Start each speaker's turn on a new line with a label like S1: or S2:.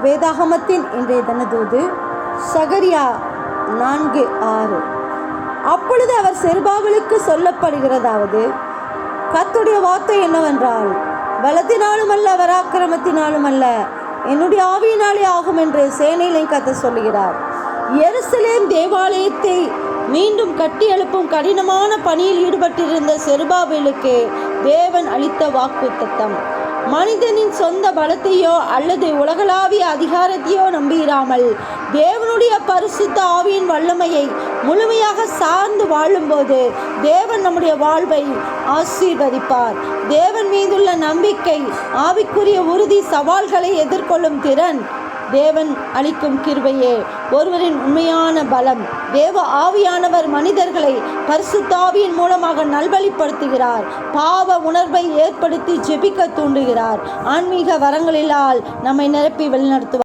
S1: வேதாகமத்தின் இன்றைய தினதூது சகரியா 4:6. அப்பொழுது அவர் செருபாபேலுக்கு சொல்லப்படுகிறதாவது, கர்த்தருடைய வார்த்தை என்னவென்றால், பலத்தினாலும் அல்ல, பராக்கிரமத்தினாலும் அல்ல, என்னுடைய ஆவியினாலே ஆகும் என்று சேனையிலே கர்த்தர் சொல்லுகிறார். எருசலேம் தேவாலயத்தை மீண்டும் கட்டி எழுப்பும் கடினமான பணியில் ஈடுபட்டிருந்த செருபாபேலுக்கு தேவன் அளித்த வாக்குத்தத்தம். மனிதனின் சொந்த பலத்தையோ அல்லது உலகளாவிய அதிகாரத்தையோ நம்பியிராமல் தேவனுடைய பரிசுத்த ஆவியின் வல்லமையை முழுமையாக சார்ந்து வாழும்போது தேவன் நம்முடைய வாழ்வை ஆசீர்வதிப்பார். தேவன் மீதுள்ள நம்பிக்கை, ஆவிக்குரிய உறுதி, சவால்களை எதிர்கொள்ளும் திறன் தேவன் அளிக்கும் கிருபையே ஒருவரின் உண்மையான பலம். தேவ ஆவியானவர் மனிதர்களை பரிசுத்த ஆவியின் மூலமாக நல்வழிப்படுத்துகிறார். பாவ உணர்வை ஏற்படுத்தி ஜெபிக்க தூண்டுகிறார். ஆன்மீக வரங்களினால் நம்மை நிரப்பி வழிநடத்துவார்.